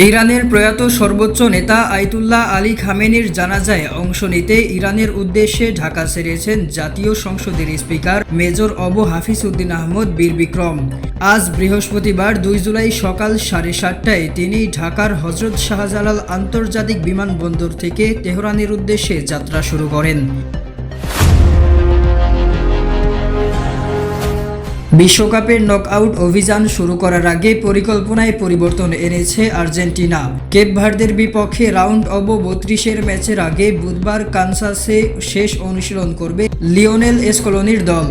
ইরানের প্রয়াত সর্বোচ্চ নেতা আয়াতুল্লাহ আলী খামেনির জানাজায় অংশ নিতে ইরানের উদ্দেশ্যে ঢাকা ছেড়েছেন জাতীয় সংসদের স্পিকার মেজর অবু হাফিজ উদ্দিন আহমদ বীর বিক্রম। আজ বৃহস্পতিবার 2 জুলাই সকাল 7:30টায় তিনি ঢাকার হযরত শাহজালাল আন্তর্জাতিক বিমানবন্দর থেকে তেহরানের উদ্দেশ্যে যাত্রা শুরু করেন। বিশ্বকাপের নকআউট অভিযান শুরু করার আগে পরিকল্পনায় পরিবর্তন এনেছে আর্জেন্টিনা। কেপ ভার্দের বিপক্ষে রাউন্ড অব 32-এর ম্যাচের আগে বুধবার কানসাসে শেষ অনুশীলন করবে লিওনেল স্কলোনির দল।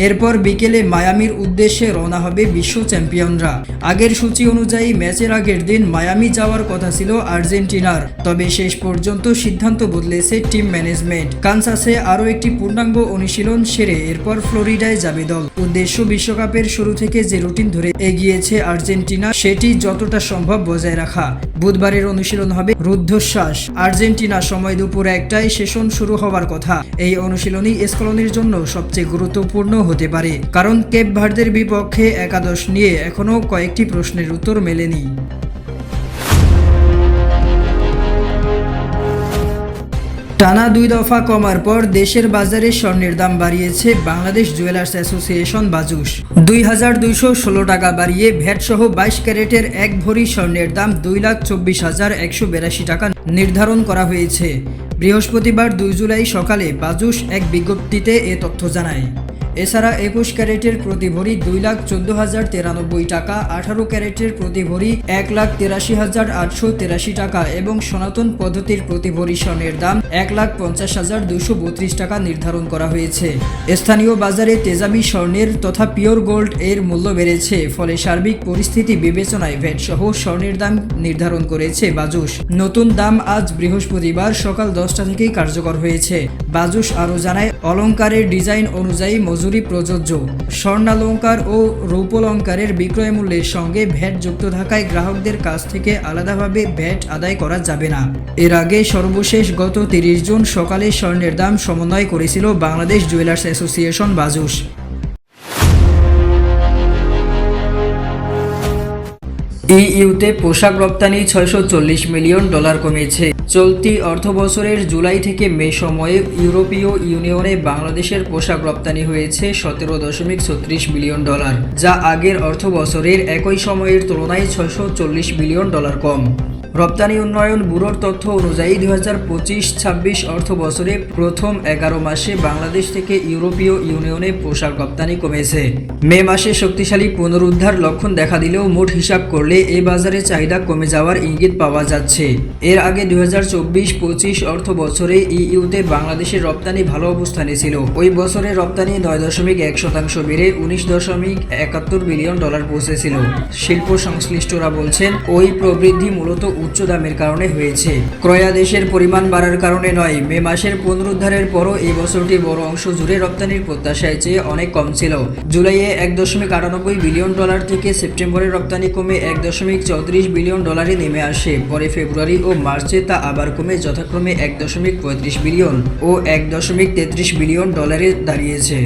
এরপর বিকেলে মায়ামির উদ্দেশ্যে রওনা হবে বিশ্ব চ্যাম্পিয়নরা। আগের সূচি অনুযায়ী ম্যাচের আগের দিন মায়ামি যাওয়ার কথা ছিল আর্জেন্টিনার, তবে শেষ পর্যন্ত সিদ্ধান্ত বদলেছে টিম ম্যানেজমেন্ট। কানসাসে আরও একটি পূর্ণাঙ্গ অনুশীলন সেরে এরপর ফ্লোরিডায় যাবে দল। উদ্দেশ্য বিশ্বকাপের শুরু থেকে যে রুটিন ধরে এগিয়েছে আর্জেন্টিনা সেটি যতটা সম্ভব বজায় রাখা। বুধবারের অনুশীলন হবে রুদ্ধশ্বাস। আর্জেন্টিনা সময় দুপুর 1টায় সেশন শুরু হওয়ার কথা। এই অনুশীলনই স্কলোনির জন্য সবচেয়ে গুরুত্বপূর্ণ হতে পারে, কারণ কেপ ভার্দের বিপক্ষে একাদশ নিয়ে এখনও কয়েকটি প্রশ্নের উত্তর মেলেনি। টানা 2 দফা কমার পর দেশের বাজারে স্বর্ণের দাম বাড়িয়েছে বাংলাদেশ জুয়েলার্স অ্যাসোসিয়েশন বাজুস। 2216 টাকা বাড়িয়ে ভ্যাট সহ 22 ক্যারেটের 1 ভরি স্বর্ণের দাম 2,24,182 টাকা নির্ধারণ করা হয়েছে। বৃহস্পতিবার 2 জুলাই সকালে বাজুস এক বিজ্ঞপ্তিতে এ তথ্য জানায়। এছাড়া 21 ক্যারেটের প্রতি ভরি 2,14,093 টাকা, 18 ক্যারেটের প্রতি ভরি 1,83,883 টাকা এবং সনাতন পদ্ধতির প্রতি ভরি স্বর্ণের দাম 1,50,232 টাকা নির্ধারণ করা হয়েছে। স্থানীয় বাজারে তেজাবি স্বর্ণের তথা পিওর গোল্ড এর মূল্য বেড়েছে, ফলে সার্বিক পরিস্থিতি বিবেচনায় ভ্যাট সহ স্বর্ণের দাম নির্ধারণ করেছে বাজুস। নতুন দাম আজ বৃহস্পতিবার সকাল 10টা থেকেই কার্যকর হয়েছে। বাজুস আরও জানায়, অলংকারের ডিজাইন অনুযায়ী মজুরি প্রযোজ্য। স্বর্ণালংকার ও রৌপ্যালংকারের বিক্রয় মূল্যের সঙ্গে ভ্যাট যুক্ত থাকায় গ্রাহকদের কাছ থেকে আলাদাভাবে ভ্যাট আদায় করা যাবে না। এর আগে সর্বশেষ গত 30 জুন সকালে স্বর্ণের দাম সমন্বয় করেছিল বাংলাদেশ জুয়েলার্স অ্যাসোসিয়েশন বাজুস। ইইউতে পোশাক রপ্তানি $640 মিলিয়ন কমেছে। চলতি অর্থবছরের জুলাই থেকে মে সময়ে ইউরোপীয় ইউনিয়নে বাংলাদেশের পোশাক রপ্তানি হয়েছে $17.36 বিলিয়ন, যা আগের অর্থবছরের একই সময়ের তুলনায় $640 মিলিয়ন কম। রপ্তানি উন্নয়ন ব্যুরোর তথ্য অনুযায়ী 2025-26 অর্থবছরে প্রথম 11 মাসে বাংলাদেশ থেকে ইউরোপীয় ইউনিয়নে পোশাক রপ্তানি কমেছে। মে মাসে শক্তিশালী পুনরুদ্ধার লক্ষণ দেখা দিলেও মোট হিসাব করলে এই বাজারে চাহিদা কমে যাওয়ার ইঙ্গিত পাওয়া যাচ্ছে। এর আগে 2024-25 অর্থবছরে ইইউতে বাংলাদেশের রপ্তানি ভালো অবস্থানে ছিল। ওই বছরে রপ্তানি 9.1% বেড়ে $19.71 বিলিয়ন পৌঁছেছিল। শিল্প সংশ্লিষ্টরা বলছেন, ওই প্রবৃদ্ধি মূলত উচ্চ দামের কারণে হয়েছে, ক্রয়াদেশের পরিমাণ বাড়ার কারণে নয়। মে মাসের পুনরুদ্ধারের পরও এই বছরটি বড় অংশ জুড়ে রপ্তানির প্রত্যাশায় চেয়ে অনেক কম ছিল। জুলাইয়ে $1.98 বিলিয়ন থেকে সেপ্টেম্বরে রপ্তানি কমে $1.34 বিলিয়ন নেমে আসে। পরে ফেব্রুয়ারি ও মার্চে তা আবার কমে যথাক্রমে $1.35 বিলিয়ন ও $1.33 বিলিয়ন দাঁড়িয়েছে।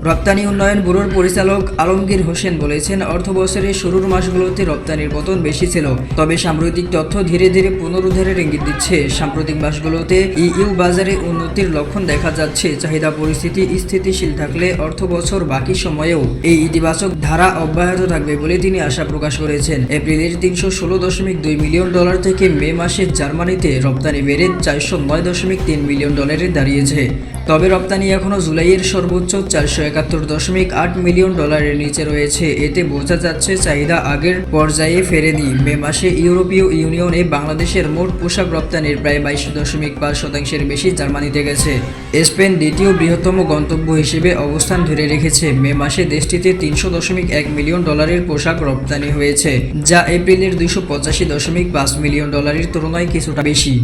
রপ্তানি উন্নয়ন ব্যুরোর পরিচালক আলমগীর হোসেন বলেছেন, অর্থবছরের শুরুর মাসগুলোতে রপ্তানির পতন বেশি ছিল, তবে সাম্প্রতিক তথ্য ধীরে ধীরে পুনরুদ্ধারের ইঙ্গিত দিচ্ছে। সাম্প্রতিক মাসগুলোতে ইইউ বাজারে উন্নতির লক্ষণ দেখা যাচ্ছে। চাহিদা পরিস্থিতি স্থিতিশীল থাকলে অর্থবছর বাকি সময়েও এই ইতিবাচক ধারা অব্যাহত থাকবে বলে তিনি আশা প্রকাশ করেছেন। এপ্রিলের $316.2 মিলিয়ন থেকে মে মাসে জার্মানিতে রপ্তানি বেড়ে $409.3 মিলিয়ন দাঁড়িয়েছে। তবে রপ্তানি এখনও জুলাইয়ের সর্বোচ্চ $471.8 মিলিয়ন নিচে রয়েছে। এতে বোঝা যাচ্ছে চাহিদা আগের পর্যায়ে ফেরেনি। মে মাসে ইউরোপীয় ইউনিয়নে বাংলাদেশের মোট পোশাক রপ্তানির প্রায় 22.5% বেশি জার্মানিতে গেছে। স্পেন দ্বিতীয় বৃহত্তম গন্তব্য হিসেবে অবস্থান ধরে রেখেছে। মে মাসে দেশটিতে $300.1 মিলিয়ন পোশাক রপ্তানি হয়েছে, যা এপ্রিলের $285.5 মিলিয়ন তুলনায় কিছুটা বেশি।